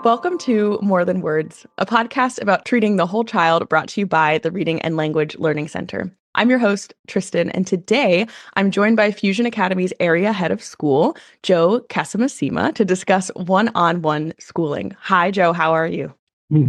Welcome to More Than Words, a podcast about treating the whole child brought to you by the Reading and Language Learning Center. I'm your host, Tristen, and today I'm joined by Fusion Academy's area head of school, Joe Casamassima, to discuss one-on-one schooling. Hi, Joe. How are you?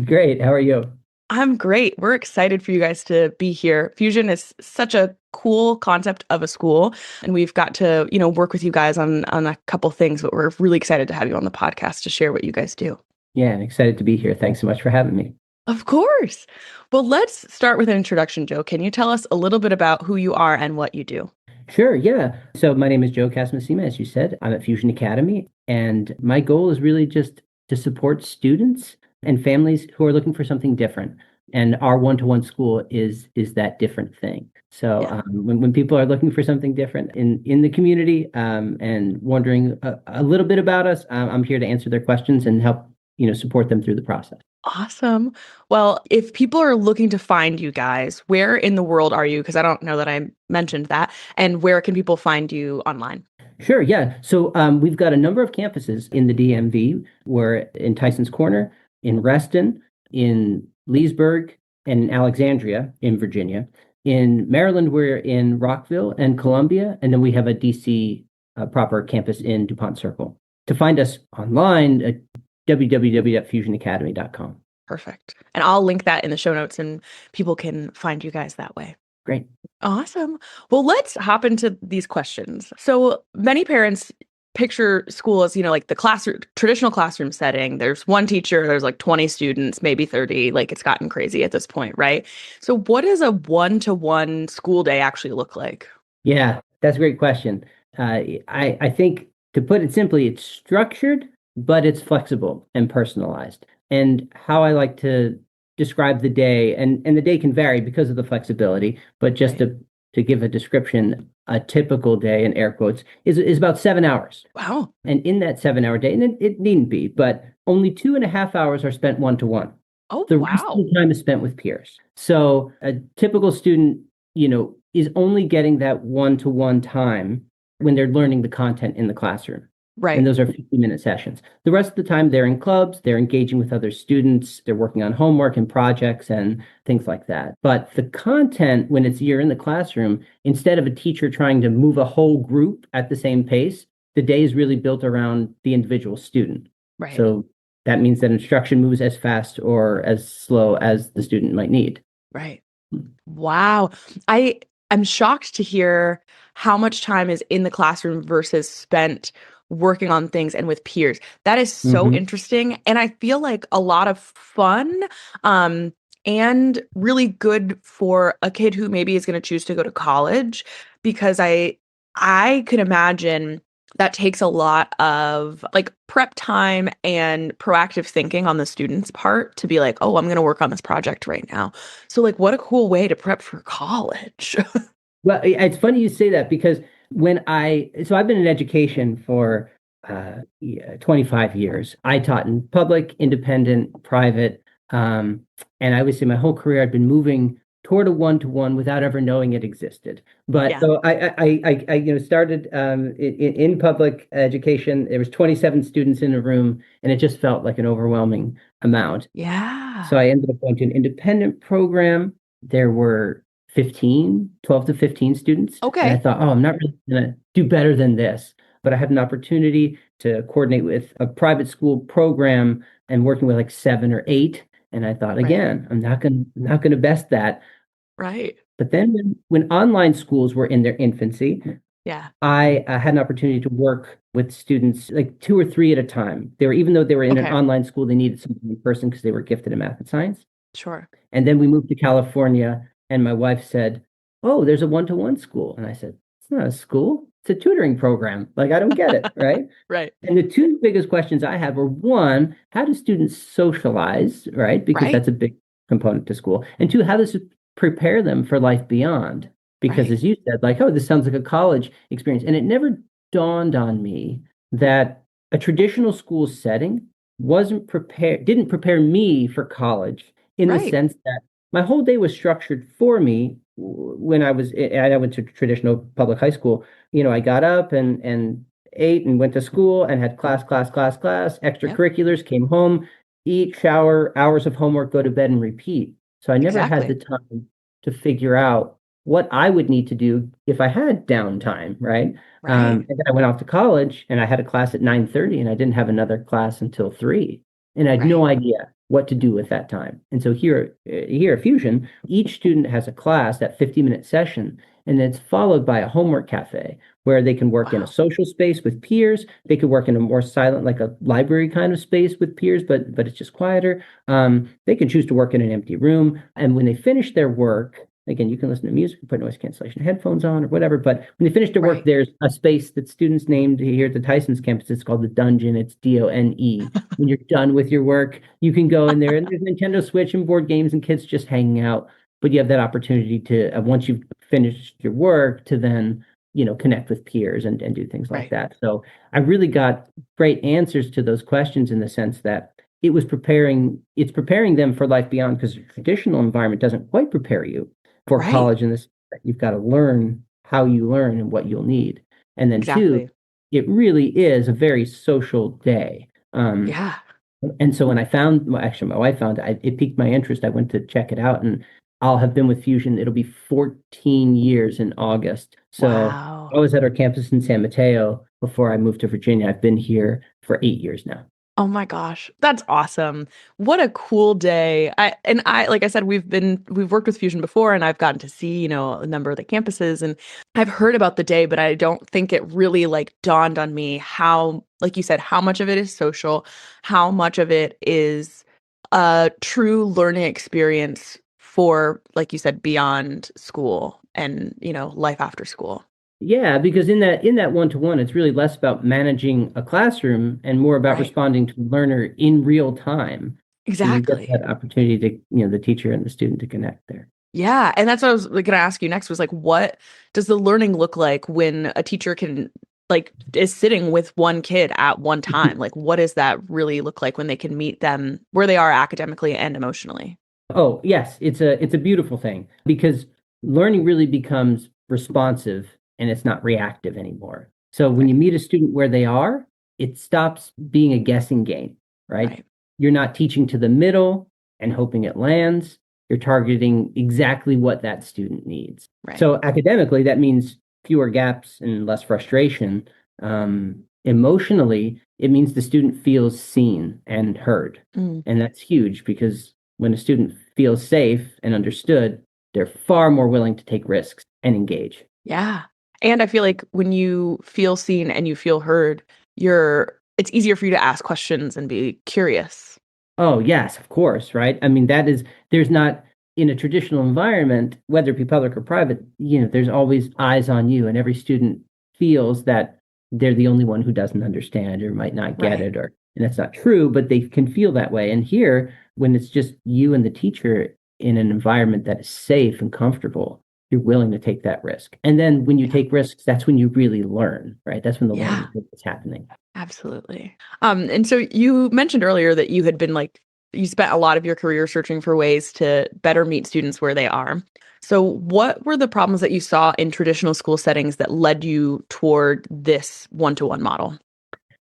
Great. How are you? I'm great. We're excited for you guys to be here. Fusion is such a cool concept of a school, and we've got to, work with you guys on a couple things, but we're really excited to have you on the podcast to share what you guys do. Yeah, I'm excited to be here. Thanks so much for having me. Of course. Well, let's start with an introduction, Joe. Can you tell us a little bit about who you are and what you do? Sure, yeah. So my name is Joe Casamassima, as you said. I'm at Fusion Academy, and my goal is really just to support students and families who are looking for something different. And our one-to-one school is that different thing. So Yeah. when people are looking for something different in the community and wondering a little bit about us, I'm here to answer their questions and help support them through the process. Awesome. Well, if people are looking to find you guys, where in the world are you? Because I don't know that I mentioned that. And where can people find you online? Sure, yeah. So we've got a number of campuses in the DMV. We're in Tyson's Corner, in Reston, in Leesburg, and in Alexandria in Virginia. In Maryland, we're in Rockville and Columbia, and then we have a DC proper campus in DuPont Circle. To find us online at www.fusionacademy.com. Perfect. And I'll link that in the show notes and people can find you guys that way. Great. Awesome. Well, let's hop into these questions. So many parents picture school as, like the classroom, traditional classroom setting. There's one teacher, there's like 20 students, maybe 30, like it's gotten crazy at this point, right? So what does a one-to-one school day actually look like? Yeah, that's a great question. I think to put it simply, it's structured, but it's flexible and personalized. And how I like to describe the day, and the day can vary because of the flexibility, but just Right. to give a description, a typical day in air quotes is about 7 hours. Wow. And in that 7 hour day, and it needn't be, but only 2.5 hours are spent one to one. Oh, The rest of wow. the time is spent with peers. So a typical student, is only getting that one-to-one time when they're learning the content in the classroom. And Right. those are 50-minute sessions. The rest of the time, they're in clubs, they're engaging with other students, they're working on homework and projects and things like that. But the content, when you're in the classroom, instead of a teacher trying to move a whole group at the same pace, the day is really built around the individual student. Right. So that means that instruction moves as fast or as slow as the student might need. Right. Wow. I'm shocked to hear how much time is in the classroom versus spent working on things and with peers. That is so Hmm. interesting. And I feel like a lot of fun, and really good for a kid who maybe is going to choose to go to college because I could imagine that takes a lot of like prep time and proactive thinking on the student's part to be like, oh, I'm going to work on this project right now. So like what a cool way to prep for college. Well, it's funny you say that because so I've been in education for 25 years. I taught in public, independent, private, and I would say my whole career I've been moving toward a one-to-one without ever knowing it existed. But Yeah. so I started in public education. There was 27 students in a room, and it just felt like an overwhelming amount. Yeah. So I ended up going to an independent program. There were 12 to 15 students. And I Okay. thought, oh, I'm not really going to do better than this. But I had an opportunity to coordinate with a private school program and working with like 7 or 8. And I thought, Right. again, I'm not going to best that. Right. But then when online schools were in their infancy, Yeah. I had an opportunity to work with students like 2 or 3 at a time. Even though they were in an Okay. online school, they needed something in person because they were gifted in math and science. Sure. And then we moved to California, and my wife said, "Oh, there's a one-to-one school." And I said, "It's not a school, it's a tutoring program. Like, I don't get it, right?" Right. And the two biggest questions I had were one, how do students socialize, right? Because Right. that's a big component to school. And two, how does it prepare them for life beyond? Because Right. as you said, like, oh, this sounds like a college experience. And it never dawned on me that a traditional school setting didn't prepare me for college in the Right. sense that my whole day was structured for me when I went to traditional public high school. I got up and ate and went to school and had class, Yep. extracurriculars, came home, eat, shower, hours of homework, go to bed, and repeat. So I never had the Exactly. time to figure out what I would need to do if I had downtime, right? Right. And then I went off to college and I had a class at 9:30 and I didn't have another class until 3. And I had no Right. idea what to do with that time. And so here at Fusion, each student has a class, that 50-minute session, and it's followed by a homework cafe where they can work in a Wow. social space with peers. They could work in a more silent, like a library kind of space with peers, but it's just quieter. They can choose to work in an empty room. And when they finish their work, again, you can listen to music, put noise cancellation headphones on or whatever. But when they finish their work, Right. there's a space that students named here at the Tyson's campus. It's called the Dungeon. It's DONE. When you're done with your work, you can go in there and there's Nintendo Switch and board games and kids just hanging out. But you have that opportunity to, once you've finished your work, to then connect with peers and do things like Right. that. So I really got great answers to those questions in the sense that it's preparing them for life beyond, because the traditional environment doesn't quite prepare you for Right. college in this. You've got to learn how you learn and what you'll need. And then two, Exactly. it really is a very social day. Yeah. And so when I found, well, actually, my wife found it, it piqued my interest. I went to check it out, and I'll have been with Fusion. It'll be 14 years in August. So I Wow. was at our campus in San Mateo before I moved to Virginia. I've been here for 8 years now. Oh my gosh, that's awesome. What a cool day. I like I said, we've worked with Fusion before and I've gotten to see, a number of the campuses and I've heard about the day, but I don't think it really like dawned on me how, like you said, how much of it is social, how much of it is a true learning experience for, like you said, beyond school and, life after school. Yeah, because in that one-to-one, it's really less about managing a classroom and more about Right. responding to the learner in real time. And you get Exactly. that opportunity to, the teacher and the student to connect there. Yeah, and that's what I was like, gonna ask you next was like, what does the learning look like when a teacher can like is sitting with one kid at one time? Like, what does that really look like when they can meet them where they are academically and emotionally? Oh, yes, it's a beautiful thing because learning really becomes responsive and it's not reactive anymore. So when you Right, meet a student where they are, it stops being a guessing game, right? right, You're not teaching to the middle and hoping it lands. You're targeting exactly what that student needs. right. So academically, that means fewer gaps and less frustration. Emotionally, it means the student feels seen and heard. Mm, And that's huge because when a student feels safe and understood, they're far more willing to take risks and engage. yeah. And I feel like when you feel seen and you feel heard, it's easier for you to ask questions and be curious. Oh, yes, of course, right? I mean, there's not in a traditional environment, whether it be public or private, there's always eyes on you, and every student feels that they're the only one who doesn't understand or might not get Right. it, and that's not true, but they can feel that way. And here, when it's just you and the teacher in an environment that is safe and comfortable, you're willing to take that risk. And then when you Yeah. take risks, that's when you really learn, right? That's when the Yeah. learning is happening. Absolutely. And so you mentioned earlier that you had been like, you spent a lot of your career searching for ways to better meet students where they are. So, what were the problems that you saw in traditional school settings that led you toward this one-to-one model?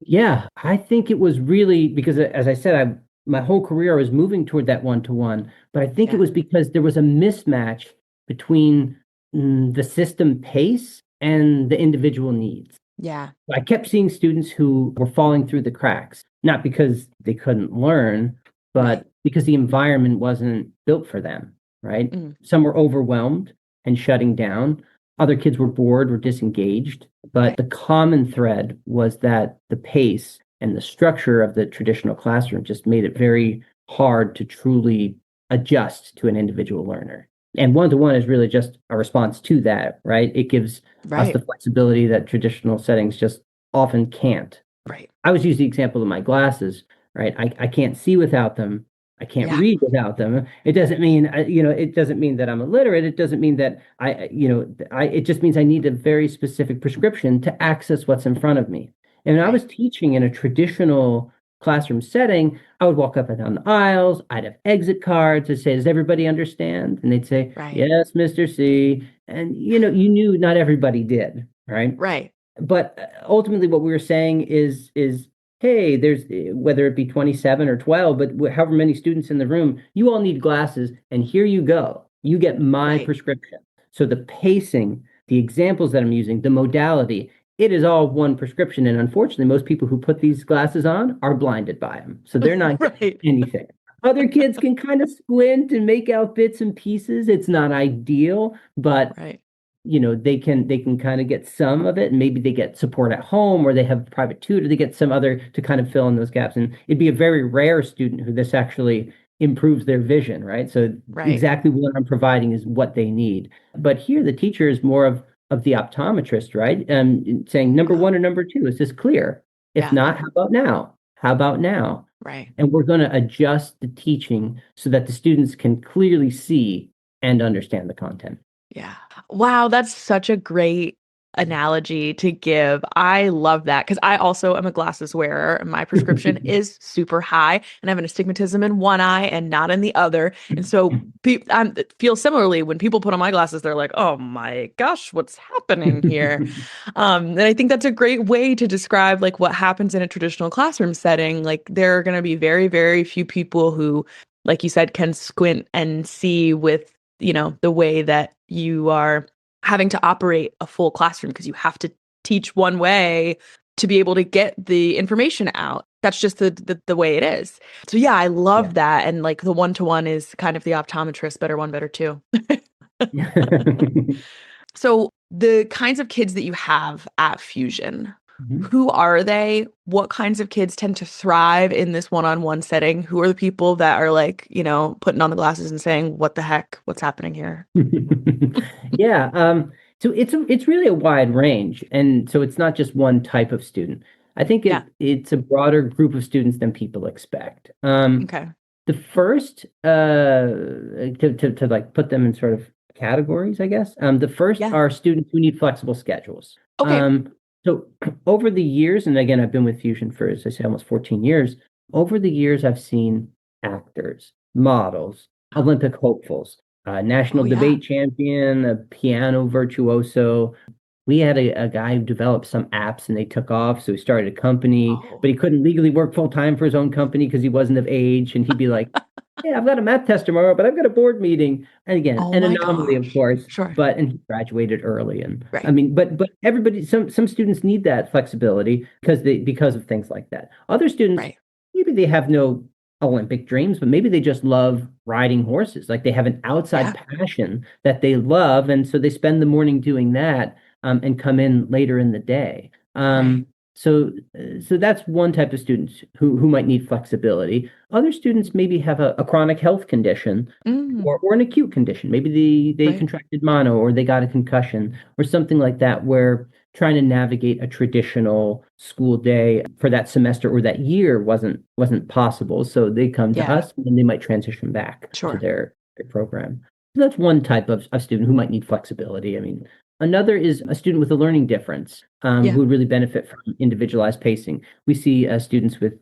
Yeah, I think it was really because, as I said, my whole career I was moving toward that one-to-one, but I think it Yeah. was because there was a mismatch between the system pace and the individual needs. Yeah. I kept seeing students who were falling through the cracks, not because they couldn't learn, Right. but because the environment wasn't built for them, right? Mm, Some were overwhelmed and shutting down. Other kids were bored or disengaged. But right. the common thread was that the pace and the structure of the traditional classroom just made it very hard to truly adjust to an individual learner. And one-to-one is really just a response to that, right? It gives us the Right. flexibility that traditional settings just often can't. Right. I always use the example of my glasses, right? I can't see without them. I can't Yeah. read without them. It doesn't mean, it doesn't mean that I'm illiterate. It doesn't mean that it just means I need a very specific prescription to access what's in front of me. And when I Right. was teaching in a traditional classroom setting, I would walk up and down the aisles. I'd have exit cards to say, does everybody understand? And they'd say, Right. yes, Mr. C. And, you knew not everybody did, right? Right. But ultimately what we were saying is hey, there's whether it be 27 or 12, but however many students in the room, you all need glasses, and here you go. You get my Right. prescription. So the pacing, the examples that I'm using, the modality, it is all one prescription. And unfortunately, most people who put these glasses on are blinded by them. So they're not getting Right. anything. Other kids can kind of squint and make out bits and pieces. It's not ideal, but Right. they can kind of get some of it, and maybe they get support at home, or they have a private tutor, they get some other to kind of fill in those gaps. And it'd be a very rare student who this actually improves their vision, right? So Right. exactly what I'm providing is what they need. But here the teacher is more of the optometrist, right? Saying number one Wow. or number two, is this clear? If Yeah. not, how about now? How about now? Right. And we're going to adjust the teaching so that the students can clearly see and understand the content. Yeah. Wow, that's such a great analogy to give. I love that because I also am a glasses wearer and my prescription is super high and I have an astigmatism in one eye and not in the other. And so I feel similarly when people put on my glasses, they're like, oh my gosh, what's happening here? And I think that's a great way to describe like what happens in a traditional classroom setting. Like there are going to be very, very few people who, like you said, can squint and see with the way that you are having to operate a full classroom because you have to teach one way to be able to get the information out. That's just the way it is. So yeah, I Yeah. love that. And like the one-to-one is kind of the optometrist, better one, better two. So the kinds of kids that you have at Fusion, Mhm. who are they? What kinds of kids tend to thrive in this one-on-one setting? Who are the people that are like, putting on the glasses and saying, what the heck? What's happening here? Yeah, so it's really a wide range, and so it's not just one type of student. I think Yeah. it's a broader group of students than people expect. Okay. The first to like put them in sort of categories, I guess. The first Yeah. are students who need flexible schedules. Okay. So over the years, and again, I've been with Fusion for, as I say, almost 14 years. Over the years, I've seen actors, models, Olympic hopefuls, national Oh yeah. debate champion, a piano virtuoso. We had a guy who developed some apps and they took off. So he started a company, but Oh. he couldn't legally work full time for his own company because he wasn't of age. And he'd be like, yeah, I've got a math test tomorrow, but I've got a board meeting. And again, Oh an my anomaly, of gosh. course, Sure. and he graduated early. And I Right. mean, but everybody, some students need that flexibility because of things like that. Other students, Right. maybe they have no Olympic dreams, but maybe they just love riding horses. Like they have an outside Yeah. passion that they love, and so they spend the morning doing that, and come in later in the day. Right. So that's one type of students who might need flexibility. Other students maybe have a chronic health condition Mm. or an acute condition. Maybe they Right. contracted mono or they got a concussion or something like that, where trying to navigate a traditional school day for that semester or that year wasn't possible. So they come to Yeah. us and then they might transition back to Sure. their program. So that's one type of student who might need flexibility. I mean, another is a student with a learning difference, Yeah. who would really benefit from individualized pacing. We see students with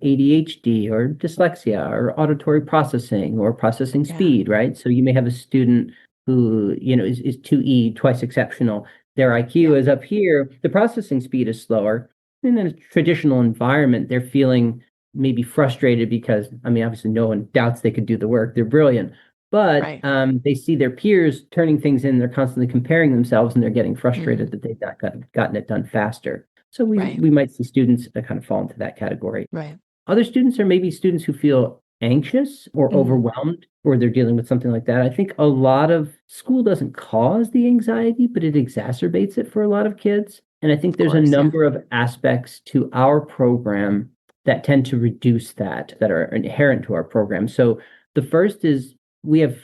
ADHD or dyslexia or auditory processing or processing Yeah. speed, right? So you may have a student who, is 2E, twice exceptional. Their IQ Yeah. is up here, the processing speed is slower. In a traditional environment, they're feeling maybe frustrated because, I mean, obviously no one doubts they could do the work. They're brilliant. But Right. they see their peers turning things in. They're constantly comparing themselves, and they're getting Mm. frustrated that they've not gotten it done faster. So we Right. we might see students that kind of fall into that category. Right. Other students are maybe students who feel anxious or Mm. overwhelmed, or they're dealing with something like that. I think a lot of school doesn't cause the anxiety, but it exacerbates it for a lot of kids. And I think Of there's a course. Yeah. number of aspects to our program that tend to reduce that are inherent to our program. So the first is we have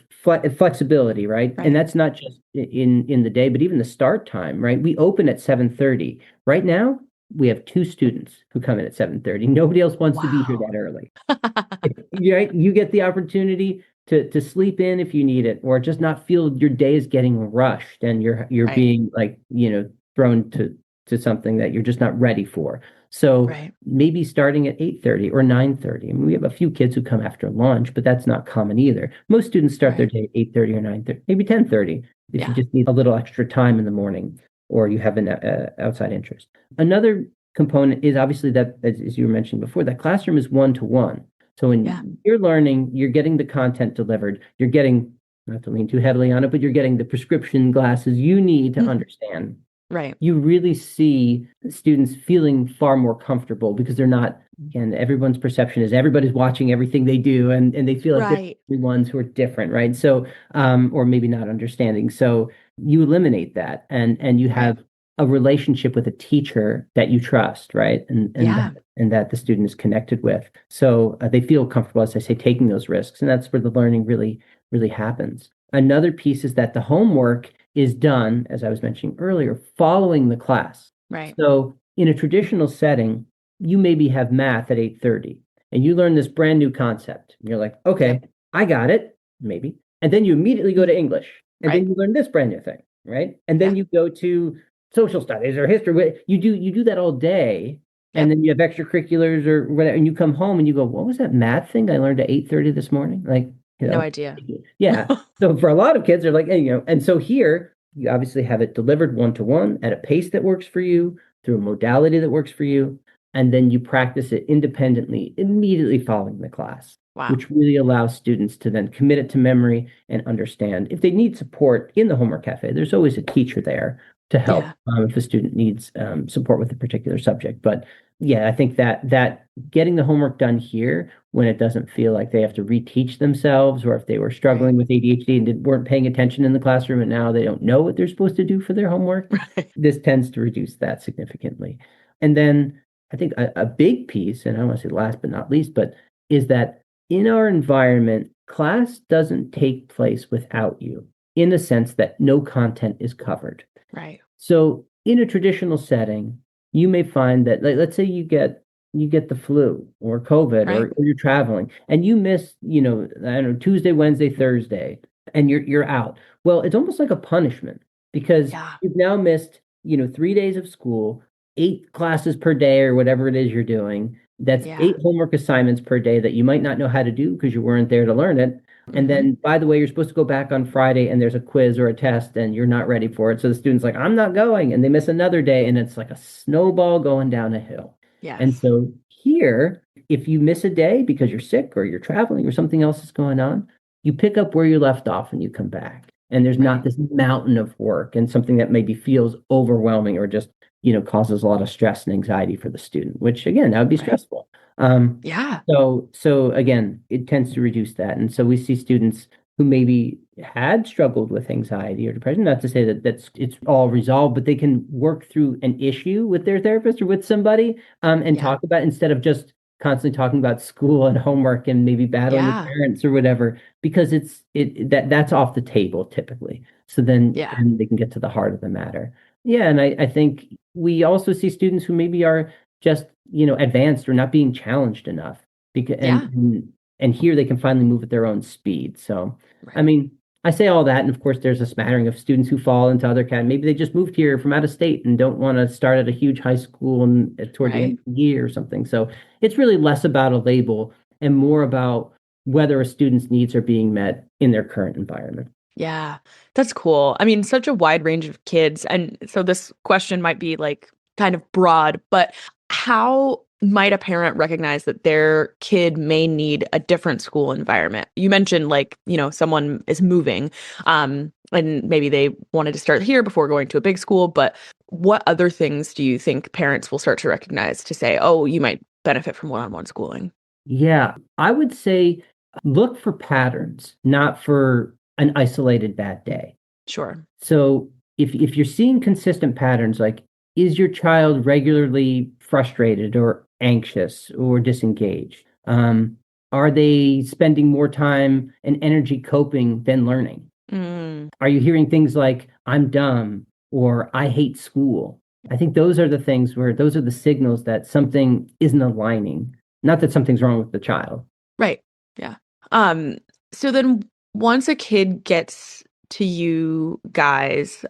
flexibility, right? And Right. that's not just in the day, but even the start time, right? We open at 7:30. Right now, we have two students who come in at 7:30. Nobody else wants to be here Wow. that early. Right? You get the opportunity to sleep in if you need it, or just not feel your day is getting rushed and you're Right. being like, thrown to something that you're just not ready for. So Right. maybe starting at 8:30 or 9:30. I mean, we have a few kids who come after lunch, but that's not common either. Most students start their Right. day at 8:30 or 9:30, maybe 10:30 if you Yeah. just need a little extra time in the morning or you have an outside interest. Another component is obviously that, as you were mentioning before, that classroom is one-to-one. So Yeah. when you're learning, you're getting the content delivered, you're getting, not to lean too heavily on it, but you're getting the prescription glasses you need to Mhm. understand. Right. You really see students feeling far more comfortable because they're not, again, everyone's perception is everybody's watching everything they do, and they feel like they're Right. the ones who are different, right? So, or maybe not understanding. So you eliminate that, and you Right. have a relationship with a teacher that you trust, right? Yeah. And that the student is connected with. So they feel comfortable, as I say, taking those risks, and that's where the learning really happens. Another piece is that the homework is done, as I was mentioning earlier, following the class. Right. So in a traditional setting, you maybe have math at 8:30 and you learn this brand new concept. And you're like, okay, Yep. I got it, maybe. And then you immediately go Mhm. to English. And then Right. you learn this brand new thing, right? And then Yeah. you go to social studies or history. You do that all day. And Yep. then you have extracurriculars or whatever, and you come home and you go, what was that math thing I learned at 8:30 this morning? Like, you No know, idea. yeah. So for a lot of kids, they're like, hey, and so here you obviously have it delivered one-to-one at a pace that works for you, through a modality that works for you, and then you practice it independently immediately following the class, Wow. which really allows students to then commit it to memory and understand. If they need support in the homework cafe, there's always a teacher there to help Yeah. if a student needs support with a particular subject. But yeah, I think that getting the homework done here when it doesn't feel like they have to reteach themselves, or if they were Right. struggling with ADHD and weren't paying attention in the classroom and now they don't know what they're supposed to do for their homework, Right. this tends to reduce that significantly. And then I think a big piece, and I don't want to say last but not least, but is that in our environment, class doesn't take place without you, in the sense that no content is covered. Right. So in a traditional setting, you may find that, like, let's say you get the flu or COVID, Right. or you're traveling and you miss, I don't know, Tuesday, Wednesday, Thursday, and you're out. Well, it's almost like a punishment because Yeah. you've now missed, 3 days of school, 8 classes per day, or whatever it is you're doing. That's Yeah. 8 homework assignments per day that you might not know how to do because you weren't there to learn it. And Hmm. then, by the way, you're supposed to go back on Friday and there's a quiz or a test and you're not ready for it. So the student's like, I'm not going. And they miss another day and it's like a snowball going down a hill. And Yes. so here, if you miss a day because you're sick or you're traveling or something else is going on, you pick up where you left off and you come back. And there's not Right. this mountain of work and something that maybe feels overwhelming or just, causes a lot of stress and anxiety for the student, which again, that would be Right. stressful. Um, Yeah. so again, it tends to reduce that. And so we see students who maybe had struggled with anxiety or depression, not to say that it's all resolved, but they can work through an issue with their therapist or with somebody, and Yeah. talk about it instead of just constantly talking about school and homework and maybe battling with Yeah. parents or whatever, because that's off the table typically. So Yeah. then they can get to the heart of the matter. Yeah, and I think we also see students who maybe are just, advanced or not being challenged enough, because Yeah. and here they can finally move at their own speed. So I Right. mean, I say all that, and of course there's a smattering of students who fall into other maybe they just moved here from out of state and don't want to start at a huge high school and toward the end Right. of the year or something. So it's really less about a label and more about whether a student's needs are being met in their current environment. Yeah, that's cool. I mean, such a wide range of kids. And so this question might be like kind of broad, but how might a parent recognize that their kid may need a different school environment? You mentioned like, someone is moving, and maybe they wanted to start here before going to a big school, but what other things do you think parents will start to recognize to say, oh, you might benefit from one-on-one schooling? Yeah, I would say look for patterns, not for an isolated bad day. Sure. So if you're seeing consistent patterns, like, is your child regularly frustrated or anxious or disengaged? Are they spending more time and energy coping than learning? Mm, Are you hearing things like "I'm dumb" or "I hate school"? I think those are the things where those are the signals that something isn't aligning. Not that something's wrong with the child. right. Yeah. Um, so then once a kid gets to you guys,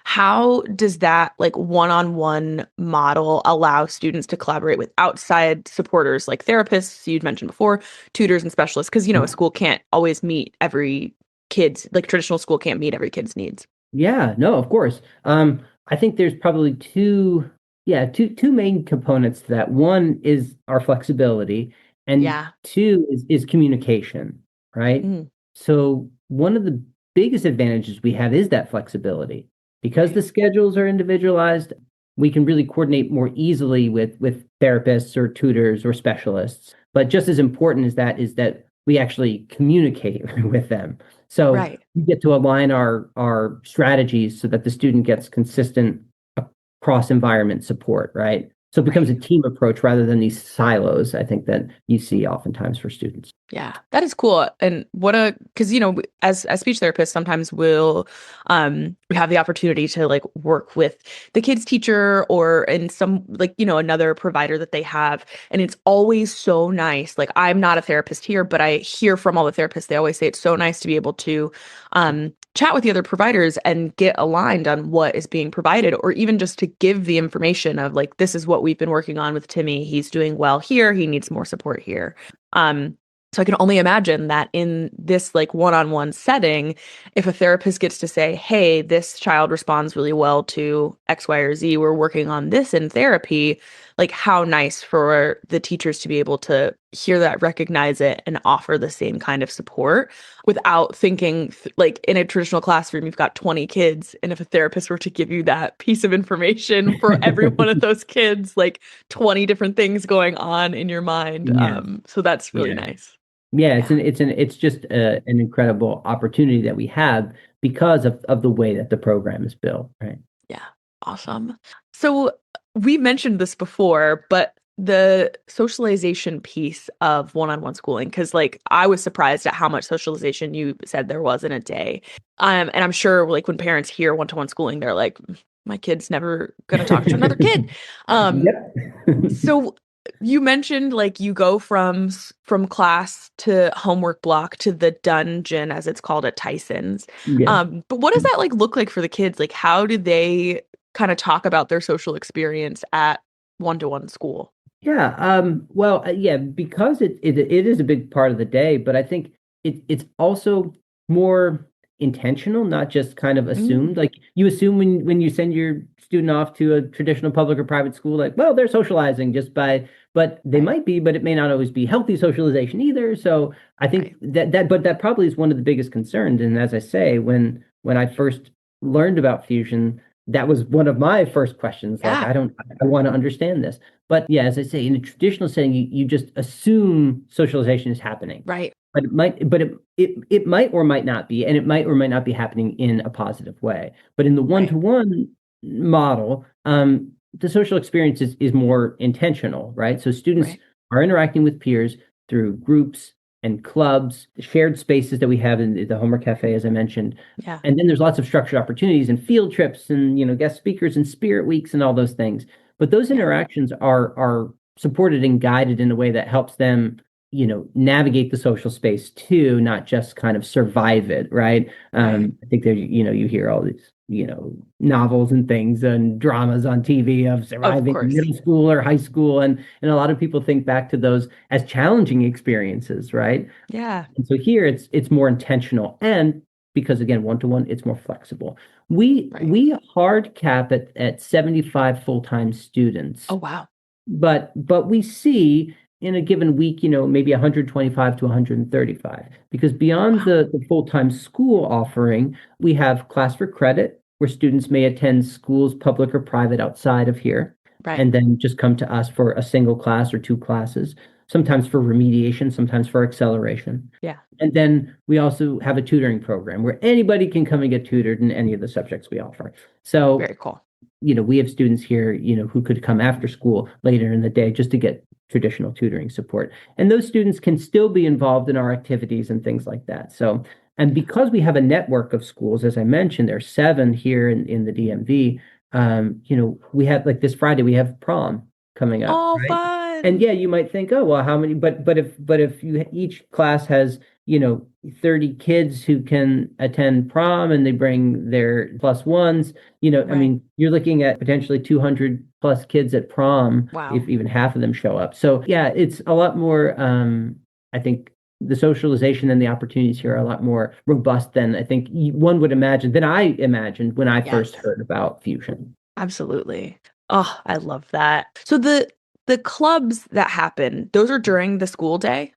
how does that like one-on-one model allow students to collaborate with outside supporters like therapists you'd mentioned before, tutors and specialists? Because a school can't always meet every kid's like traditional school can't meet every kid's needs. Yeah, no, of course. I think there's probably two. Yeah, two main components to that. One is our flexibility, and Yeah. two is communication, right? Mm, So one of the biggest advantages we have is that flexibility. Because right. the schedules are individualized, we can really coordinate more easily with therapists or tutors or specialists. But just as important as that is that we actually communicate with them. So Right. we get to align our strategies so that the student gets consistent cross environment support, right? So it becomes Right. a team approach rather than these silos, I think, that you see oftentimes for students. Yeah, that is cool. And what a, because as speech therapists, sometimes we have the opportunity to like work with the kids teacher or in some like another provider that they have, and it's always so nice. Like I'm not a therapist here, but I hear from all the therapists, they always say it's so nice to be able to chat with the other providers and get aligned on what is being provided, or even just to give the information of like, this is what we've been working on with Timmy. He's doing well here. He needs more support here. Um, so I can only imagine that in this like one-on-one setting, if a therapist gets to say, "Hey, this child responds really well to X, Y, or Z. We're working on this in therapy," like how nice for the teachers to be able to hear that, recognize it, and offer the same kind of support without thinking like in a traditional classroom, you've got 20 kids, and if a therapist were to give you that piece of information for every one of those kids, like 20 different things going on in your mind. Yes. So that's really Yeah. nice. Yeah, Yeah. it's just an incredible opportunity that we have because of the way that the program is built, right? Yeah. Awesome. So we mentioned this before, but the socialization piece of one-on-one schooling, because like I was surprised at how much socialization you said there was in a day. And I'm sure like when parents hear one-to-one schooling, they're like, my kid's never gonna talk to another kid. Um, Yep. So you mentioned like you go from class to homework block to the dungeon as it's called at Tyson's. Yeah. But what does that like look like for the kids? Like how do they kind of talk about their social experience at one-to-one school? Yeah, well, yeah, because it is a big part of the day, but I think it's also more intentional, not just kind of Mm, assumed. Like you assume when you send your student off to a traditional public or private school, like, well, they're socializing just by, but they right, might be, but it may not always be healthy socialization either. So I think right. but that probably is one of the biggest concerns. And as I say, when I first learned about fusion, that was one of my first questions. Like, Yeah, I want to understand this. But yeah, as I say, in a traditional setting, you just assume socialization is happening. right, But it might or might not be, and it might or might not be happening in a positive way. But in the right, one-to-one model, the social experience is more intentional, right? So students right. are interacting with peers through groups and clubs, shared spaces that we have in the homework cafe, as I mentioned. Yeah, And then there's lots of structured opportunities and field trips and guest speakers and spirit weeks and all those things. But those yeah, interactions are supported and guided in a way that helps them, navigate the social space too, not just kind of survive it, right? right. I think there, you hear all these, novels and things and dramas on TV of Of surviving course. middle school or high school, and a lot of people think back to those as challenging experiences, right? Yeah, And so here it's more intentional, and because again, one-to-one, it's more flexible. right. We hard cap at 75 full-time Oh, students, wow. but we see in a given week, maybe 125 to 135, because Oh, beyond wow. the full-time school offering, we have class for credit where students may attend schools, public or private, outside of here, Right. and then just come to us for a single class or two classes, sometimes for remediation, sometimes for acceleration. Yeah. And then we also have a tutoring program where anybody can come and get tutored in any of the subjects we offer. So Very cool. we have students here, who could come after school later in the day just to get traditional tutoring support. And those students can still be involved in our activities and things like that. So, and Yeah. because we have a network of schools, as I mentioned, there are seven here in the DMV. We have like this Friday, we have prom coming up, Oh, right? And fun. yeah, you might think, oh, well, how many, but if each class has, 30 kids who can attend prom and they bring their plus ones, I Right. mean, you're looking at potentially 200 plus kids at prom Wow. if even half of them show up. So yeah, it's a lot more, I think the socialization and the opportunities here are a lot more robust than I think one would imagine, than I imagined when I first Yes. heard about fusion. Absolutely. Oh, I love that. So the clubs that happen, those are during the school day?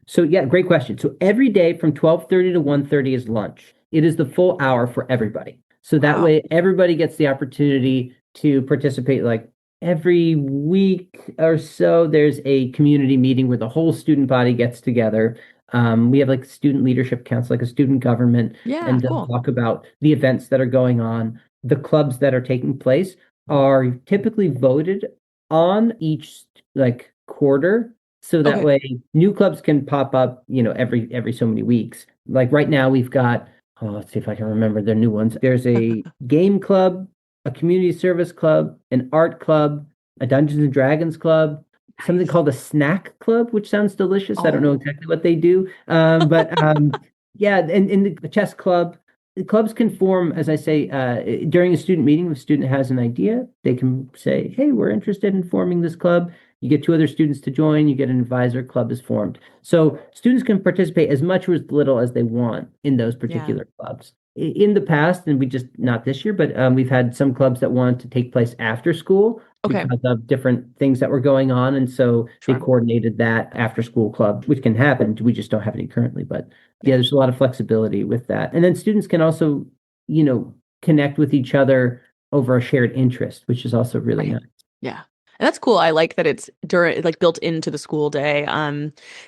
So yeah, great question. So every day from 12:30 to 1:30 is lunch. It is the full hour for everybody. So that Wow. way everybody gets the opportunity to participate. Like every week or so, there's a community meeting where the whole student body gets together. We have like student leadership council, like a student government, Yeah, and they'll cool. talk about the events that are going on. The clubs that are taking place are typically voted on each like quarter, so that Okay. way new clubs can pop up, every so many weeks. Like right now we've got, oh, let's see if I can remember the new ones. There's a game club, a community service club, an art club, a Dungeons and Dragons club, something Nice. called a snack club, which sounds delicious. I don't know Oh, exactly what they do. But yeah, and in the chess club, the clubs can form, as I say, during a student meeting, if a student has an idea, they can say, hey, we're interested in forming this club. You get two other students to join, you get an advisor, club is formed. So students can participate as much or as little as they want in those yeah. particular clubs. In the past, and we just not this year, but we've had some clubs that wanted to take place after school Okay. because of different things that were going on. And so they Sure. coordinated that after school club, which can happen. We just don't have any currently. But yeah, Yeah. there's a lot of flexibility with that. And then students can also, you know, connect with each other over a shared interest, which is also really Right. nice. Yeah. And that's cool. I like that it's during like built into the school day.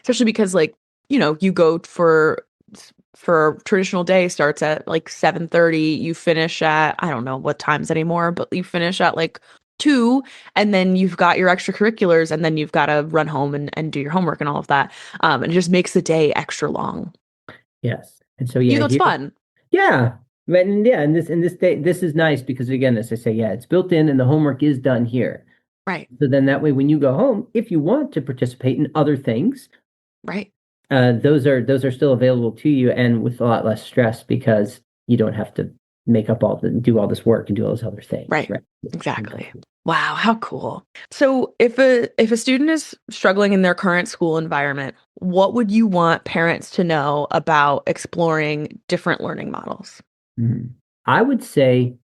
Especially because like, you go for a traditional day starts at like 7:30, you finish at I don't know what times anymore, but you finish at like 2 and then you've got your extracurriculars and then you've got to run home and do your homework and all of that. And it just makes the day extra long. Yes. And so You yeah, know, it's here, fun. yeah. But and yeah, and this day this is nice because again, as I say, yeah, it's built in and the homework is done here. Right. So then that way when you go home, if you want to participate in other things, Right. those are still available to you and with a lot less stress because you don't have to make up do all this work and do all those other things, Right. right? Yeah, Exactly. exactly. Wow, how cool. So if a student is struggling in their current school environment, what would you want parents to know about exploring different learning models? Mhm. I would say,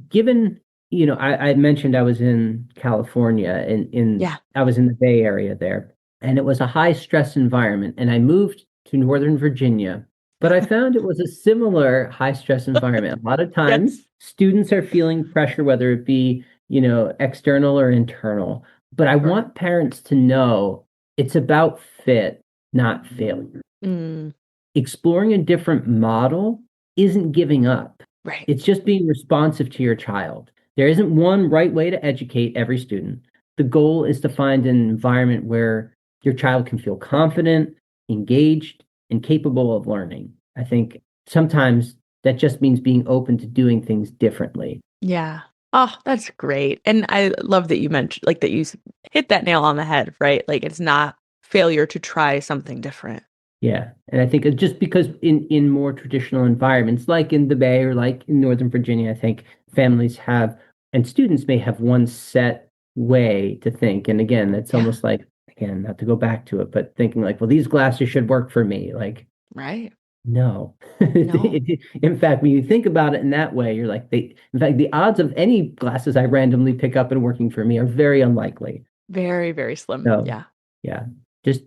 given, I mentioned I was in California and Yeah. I was in the Bay Area there, and it was a high stress environment. And I moved to Northern Virginia, but I found it was a similar high stress environment. A lot of times Yes. students are feeling pressure, whether it be, external or internal. But I Sure. want parents to know it's about fit, not failure. Mm, Exploring a different model isn't giving up. right. It's just being responsive to your child. There isn't one right way to educate every student. The goal is to find an environment where your child can feel confident, engaged, and capable of learning. I think sometimes that just means being open to doing things differently. Yeah. Oh, that's great. And I love that you mentioned like that hit that nail on the head, right? Like it's not failure to try something different. Yeah, and I think just because in more traditional environments, like in the Bay or like in Northern Virginia, I think families have and students may have one set way to think. And again, it's Yeah. almost like again, not to go back to it, but thinking like, well, these glasses should work for me. Like, Right. no. No. In fact, when you think about it in that way, you're like, in fact, the odds of any glasses I randomly pick up and working for me are very unlikely. Very, very slim. So, Yeah. yeah, just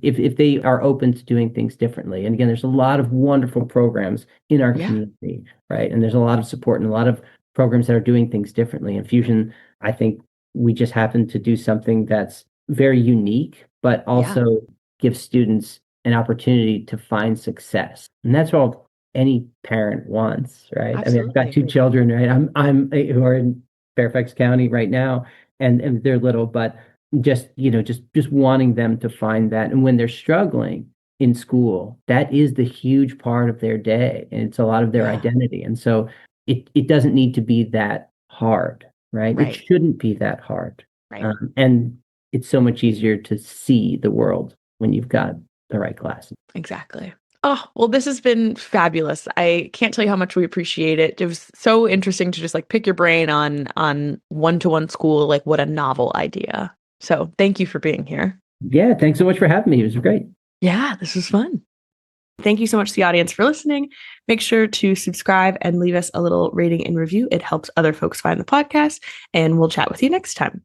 if they are open to doing things differently. And again, there's a lot of wonderful programs in our Yeah. community, right? And there's a lot of support and a lot of programs that are doing things differently. And Fusion, I think we just happen to do something that's very unique, but Yeah. also gives students an opportunity to find success. And that's all any parent wants, right? I mean, I've got Absolutely. two children, right? I'm who are in Fairfax County right now, and they're little, but just wanting them to find that, and when they're struggling in school, that is the huge part of their day and it's a lot of their Yeah. identity. And so it doesn't need to be that hard, right? It Right. shouldn't be that hard. Right. And it's so much easier to see the world when you've got the right classes. Exactly. Oh, well, this has been fabulous. I can't tell you how much we appreciate it. It was so interesting to just like pick your brain on one-to-one school, like what a novel idea. So thank you for being here. Yeah, thanks so much for having me. It was great. Yeah, this was fun. Thank you so much to the audience for listening. Make sure to subscribe and leave us a little rating and review. It helps other folks find the podcast, and we'll chat with you next time.